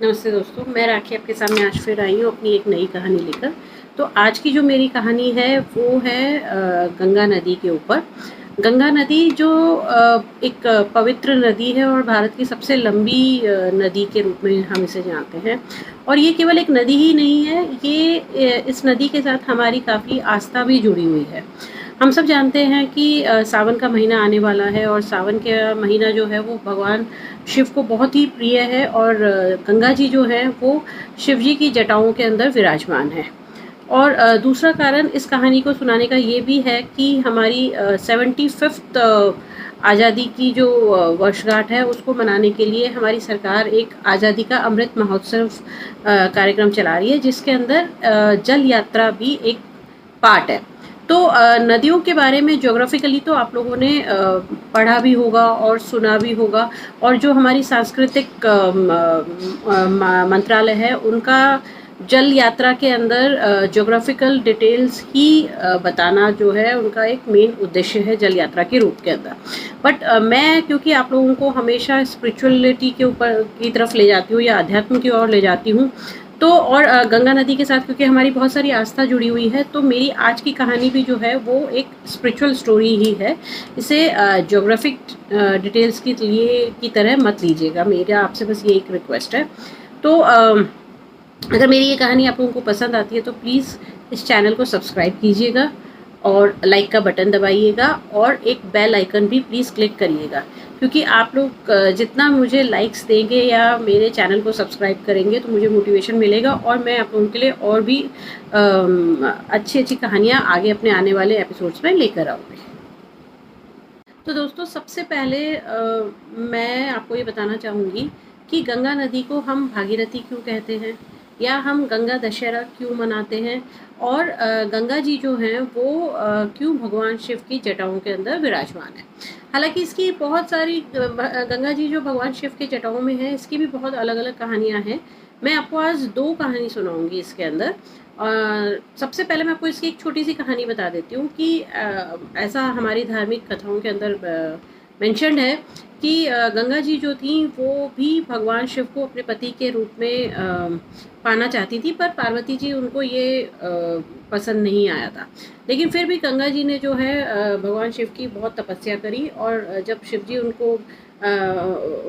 नमस्ते दोस्तों, मैं राखी आपके सामने आज फिर आई हूँ अपनी एक नई कहानी लेकर। तो आज की जो मेरी कहानी है वो है गंगा नदी के ऊपर। गंगा नदी जो एक पवित्र नदी है और भारत की सबसे लंबी नदी के रूप में हम इसे जानते हैं। और ये केवल एक नदी ही नहीं है, ये इस नदी के साथ हमारी काफ़ी आस्था भी जुड़ी हुई है। हम सब जानते हैं कि सावन का महीना आने वाला है और सावन का महीना जो है वो भगवान शिव को बहुत ही प्रिय है और गंगा जी जो है वो शिव जी की जटाओं के अंदर विराजमान है। और दूसरा कारण इस कहानी को सुनाने का ये भी है कि हमारी 75th आज़ादी की जो वर्षगांठ है उसको मनाने के लिए हमारी सरकार एक आज़ादी का अमृत महोत्सव कार्यक्रम चला रही है, जिसके अंदर जल यात्रा भी एक पार्ट है। तो नदियों के बारे में ज्योग्राफिकली तो आप लोगों ने पढ़ा भी होगा और सुना भी होगा। और जो हमारी सांस्कृतिक मंत्रालय है उनका जल यात्रा के अंदर ज्योग्राफिकल डिटेल्स ही बताना जो है उनका एक मेन उद्देश्य है जल यात्रा के रूप के अंदर। बट मैं क्योंकि आप लोगों को हमेशा स्पिरिचुअलिटी के ऊपर की तरफ ले जाती हूँ या अध्यात्म की ओर ले जाती हूँ, तो और गंगा नदी के साथ क्योंकि हमारी बहुत सारी आस्था जुड़ी हुई है, तो मेरी आज की कहानी भी जो है वो एक स्पिरिचुअल स्टोरी ही है। इसे ज्योग्राफिक डिटेल्स के लिए की तरह मत लीजिएगा, मेरा आपसे बस ये एक रिक्वेस्ट है। तो अगर मेरी ये कहानी आप लोगों को पसंद आती है तो प्लीज़ इस चैनल को सब्सक्राइब कीजिएगा और लाइक का बटन दबाइएगा और एक बेल आइकन भी प्लीज़ क्लिक करिएगा, क्योंकि आप लोग जितना मुझे लाइक्स देंगे या मेरे चैनल को सब्सक्राइब करेंगे तो मुझे मोटिवेशन मिलेगा और मैं आप लोगों के लिए और भी अच्छी अच्छी कहानियाँ आगे अपने आने वाले एपिसोड्स में लेकर आऊँगी। तो दोस्तों, सबसे पहले मैं आपको ये बताना चाहूँगी कि गंगा नदी को हम भागीरथी क्यों कहते हैं या हम गंगा दशहरा क्यों मनाते हैं और गंगा जी जो हैं वो क्यों भगवान शिव की जटाओं के अंदर विराजमान है। हालांकि इसकी बहुत सारी गंगा जी जो भगवान शिव के जटाओं में है इसकी भी बहुत अलग अलग कहानियाँ हैं। मैं आपको आज दो कहानी सुनाऊंगी इसके अंदर। सबसे पहले मैं आपको इसकी एक छोटी सी कहानी बता देती हूँ कि ऐसा हमारी धार्मिक कथाओं के अंदर मेंशन्ड है कि गंगा जी जो थी वो भी भगवान शिव को अपने पति के रूप में पाना चाहती थी, पर पार्वती जी उनको ये पसंद नहीं आया था। लेकिन फिर भी गंगा जी ने जो है भगवान शिव की बहुत तपस्या करी और जब शिव जी उनको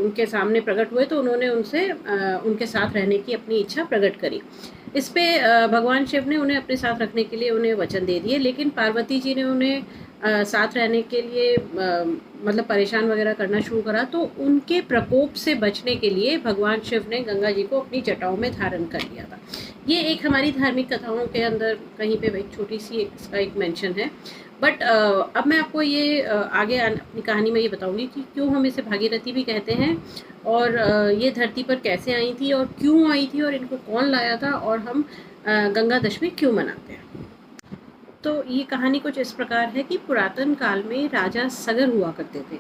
उनके सामने प्रकट हुए तो उन्होंने उनसे उनके साथ रहने की अपनी इच्छा प्रकट करी। इस पे भगवान शिव ने उन्हें अपने साथ रखने के लिए उन्हें वचन दे दिए, लेकिन पार्वती जी ने उन्हें साथ रहने के लिए मतलब परेशान वगैरह करना शुरू करा। तो उनके प्रकोप से बचने के लिए भगवान शिव ने गंगा जी को अपनी जटाओं में धारण कर लिया था। ये एक हमारी धार्मिक कथाओं के अंदर कहीं पे एक छोटी सी इसका एक मेंशन है। बट अब मैं आपको ये आगे अपनी कहानी में ये बताऊंगी कि क्यों हम इसे भागीरथी भी कहते हैं और ये धरती पर कैसे आई थी और क्यों आई थी और इनको कौन लाया था और हम गंगा दशमी क्यों मनाते हैं। तो ये कहानी कुछ इस प्रकार है कि पुरातन काल में राजा सगर हुआ करते थे।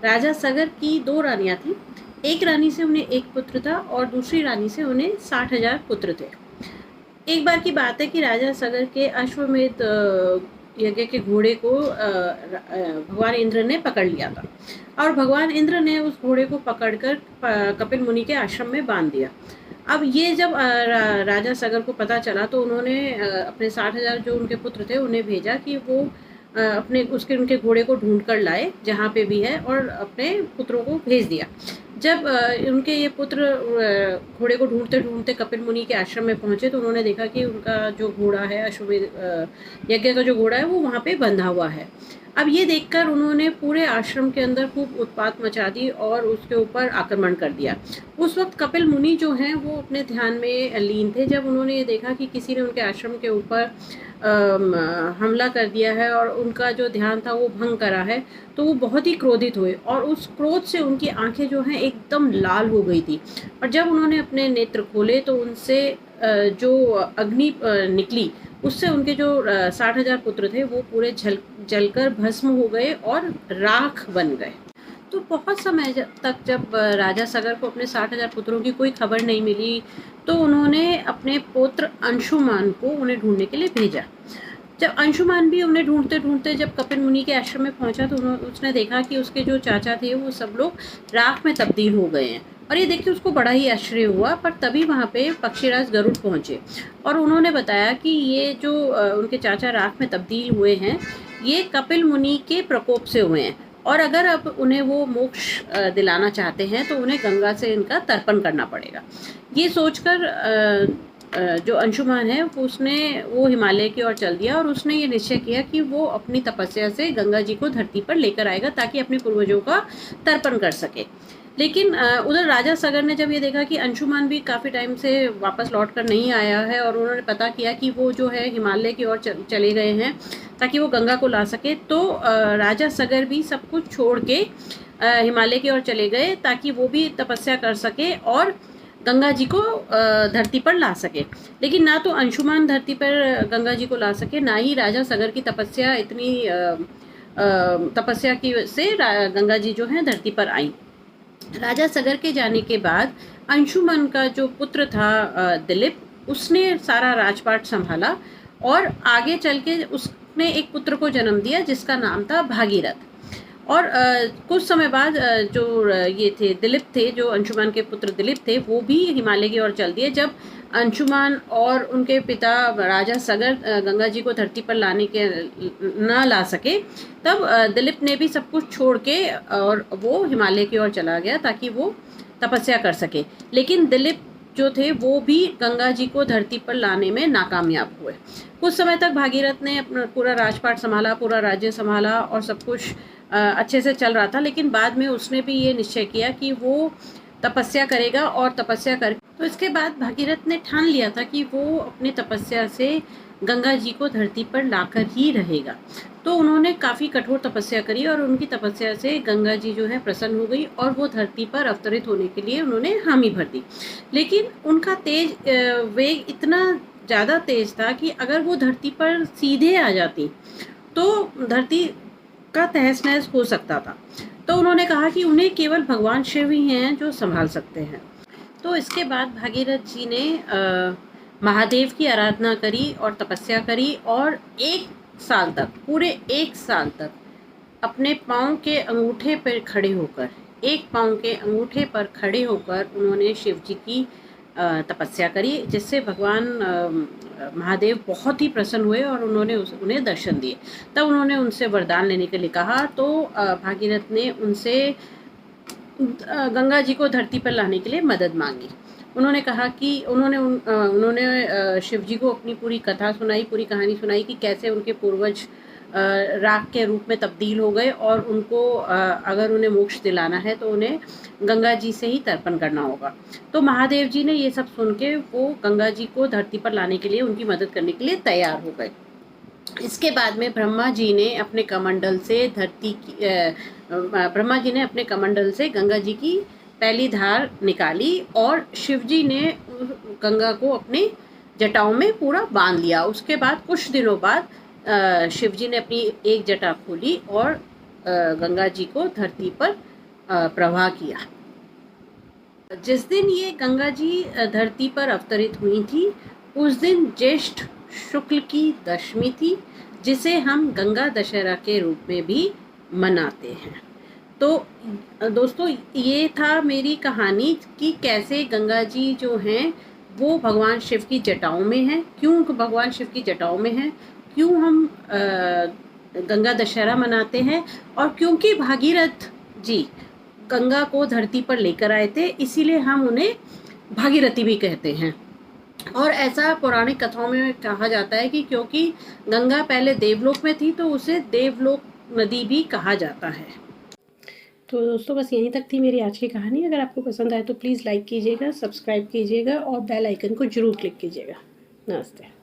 राजा सगर की दो रानियां थी। एक रानी से उन्हें एक पुत्र था और दूसरी रानी से उन्हें 60,000 पुत्र थे। एक बार की बात है कि राजा सगर के अश्वमेध यज्ञ के घोड़े को भगवान इंद्र ने पकड़ लिया था और भगवान इंद्र ने उस घोड़े को पकड़कर कपिल मुनि के आश्रम में बांध दिया। अब ये जब राजा सगर को पता चला तो उन्होंने अपने 60,000 जो उनके पुत्र थे उन्हें भेजा कि वो अपने उनके घोड़े को ढूंढ कर लाए जहाँ पे भी है और अपने पुत्रों को भेज दिया। जब उनके ये पुत्र घोड़े को ढूंढते ढूंढते कपिल मुनि के आश्रम में पहुंचे तो उन्होंने देखा कि उनका जो घोड़ा है अश्वमेध यज्ञ का जो घोड़ा है वो वहाँ पे बंधा हुआ है। अब ये देखकर उन्होंने पूरे आश्रम के अंदर खूब उत्पात मचा दी और उसके ऊपर आक्रमण कर दिया। उस वक्त कपिल मुनि जो हैं वो अपने ध्यान में लीन थे। जब उन्होंने ये देखा कि किसी ने उनके आश्रम के ऊपर हमला कर दिया है और उनका जो ध्यान था वो भंग करा है, तो वो बहुत ही क्रोधित हुए और उस क्रोध से उनकी आंखें जो हैं एकदम लाल हो गई थी। और जब उन्होंने अपने नेत्र खोले तो उनसे जो अग्नि निकली उससे उनके जो 60,000 पुत्र थे वो पूरे जलकर भस्म हो गए और राख बन गए। तो बहुत समय तक जब राजा सगर को अपने 60,000 पुत्रों की कोई खबर नहीं मिली तो उन्होंने अपने पुत्र अंशुमान को उन्हें ढूंढने के लिए भेजा। जब अंशुमान भी उन्हें ढूंढते ढूंढते जब कपिल मुनि के आश्रम में पहुंचा तो उसने देखा कि उसके जो चाचा थे वो सब लोग राख में तब्दील हो गए हैं और ये देख के उसको बड़ा ही आश्चर्य हुआ। पर तभी वहाँ पे पक्षीराज गरुड़ पहुँचे और उन्होंने बताया कि ये जो उनके चाचा राख में तब्दील हुए हैं, ये कपिल मुनि के प्रकोप से हुए हैं, और अगर अब उन्हें वो मोक्ष दिलाना चाहते हैं तो उन्हें गंगा से इनका तर्पण करना पड़ेगा। ये सोचकर जो अंशुमान है उसने वो हिमालय की ओर चल दिया और उसने ये निश्चय किया कि वो अपनी तपस्या से गंगा जी को धरती पर लेकर आएगा ताकि अपने पूर्वजों का तर्पण कर सके। लेकिन उधर राजा सगर ने जब ये देखा कि अंशुमान भी काफ़ी टाइम से वापस लौट कर नहीं आया है और उन्होंने पता किया कि वो जो है हिमालय की ओर चले गए हैं ताकि वो गंगा को ला सके, तो राजा सगर भी सब कुछ छोड़ के हिमालय की ओर चले गए ताकि वो भी तपस्या कर सके और गंगा जी को धरती पर ला सके। लेकिन ना तो अंशुमान धरती पर गंगा जी को ला सके, ना ही राजा सगर की तपस्या इतनी तपस्या की से गंगा जी जो है धरती पर आई। राजा सगर के जाने के बाद अंशुमन का जो पुत्र था दिलीप, उसने सारा राजपाट संभाला और आगे चल के उसने एक पुत्र को जन्म दिया जिसका नाम था भागीरथ। और कुछ समय बाद जो ये थे दिलीप थे, जो अंशुमान के पुत्र दिलीप थे, वो भी हिमालय की ओर चल दिए। जब अंशुमान और उनके पिता राजा सगर गंगा जी को धरती पर लाने के ना ला सके, तब दिलीप ने भी सब कुछ छोड़ के और वो हिमालय की ओर चला गया ताकि वो तपस्या कर सके। लेकिन दिलीप जो थे वो भी गंगा जी को धरती पर लाने में नाकामयाब हुए। कुछ समय तक भागीरथ ने अपना पूरा राजपाट संभाला, पूरा राज्य संभाला और सब कुछ अच्छे से चल रहा था। लेकिन बाद में उसने भी ये निश्चय किया कि वो तपस्या करेगा और तपस्या कर, तो इसके बाद भागीरथ ने ठान लिया था कि वो अपनी तपस्या से गंगा जी को धरती पर लाकर ही रहेगा। तो उन्होंने काफ़ी कठोर तपस्या करी और उनकी तपस्या से गंगा जी जो है प्रसन्न हो गई और वो धरती पर अवतरित होने के लिए उन्होंने हामी भर दी। लेकिन उनका तेज वेग इतना ज़्यादा तेज था कि अगर वो धरती पर सीधे आ जाती तो धरती का तहस नहस हो सकता था। तो उन्होंने कहा कि उन्हें केवल भगवान शिव ही हैं जो संभाल सकते हैं। तो इसके बाद भागीरथ जी ने महादेव की आराधना करी और तपस्या करी और 1 साल तक, पूरे 1 साल तक अपने पाँव के अंगूठे पर खड़े होकर, एक पाँव के अंगूठे पर खड़े होकर उन्होंने शिव जी की तपस्या करी, जिससे भगवान महादेव बहुत ही प्रसन्न हुए और उन्होंने उन्हें दर्शन दिए। तब उन्होंने उनसे वरदान लेने के लिए कहा। तो भागीरथ ने उनसे गंगा जी को धरती पर लाने के लिए मदद मांगी। उन्होंने कहा कि उन्होंने शिव जी को अपनी पूरी कथा सुनाई, पूरी कहानी सुनाई कि कैसे उनके पूर्वज राख के रूप में तब्दील हो गए और उनको अगर उन्हें मोक्ष दिलाना है तो उन्हें गंगा जी से ही तर्पण करना होगा। तो महादेव जी ने ये सब सुन के वो गंगा जी को धरती पर लाने के लिए, उनकी मदद करने के लिए तैयार हो गए। इसके बाद में ब्रह्मा जी ने अपने कमंडल से गंगा जी की पहली धार निकाली और शिव जी ने गंगा को अपने जटाओं में पूरा बांध लिया। उसके बाद कुछ दिनों बाद शिव जी ने अपनी एक जटा खोली और गंगा जी को धरती पर प्रवाह किया। जिस दिन ये गंगा जी धरती पर अवतरित हुई थी, उस दिन ज्येष्ठ शुक्ल की दशमी थी, जिसे हम गंगा दशहरा के रूप में भी मनाते हैं। तो दोस्तों, ये था मेरी कहानी कि कैसे गंगा जी जो हैं वो भगवान शिव की जटाओं में हैं, क्यों भगवान शिव की जटाओं में हैं, क्यों हम गंगा दशहरा मनाते हैं, और क्योंकि भागीरथ जी गंगा को धरती पर लेकर आए थे, इसीलिए हम उन्हें भागीरथी भी कहते हैं। और ऐसा पौराणिक कथाओं में कहा जाता है कि क्योंकि गंगा पहले देवलोक में थी तो उसे देवलोक नदी भी कहा जाता है। तो दोस्तों, बस यहीं तक थी मेरी आज की कहानी। अगर आपको पसंद आए तो प्लीज़ लाइक कीजिएगा, सब्सक्राइब कीजिएगा और बेल आइकन को ज़रूर क्लिक कीजिएगा। नमस्ते।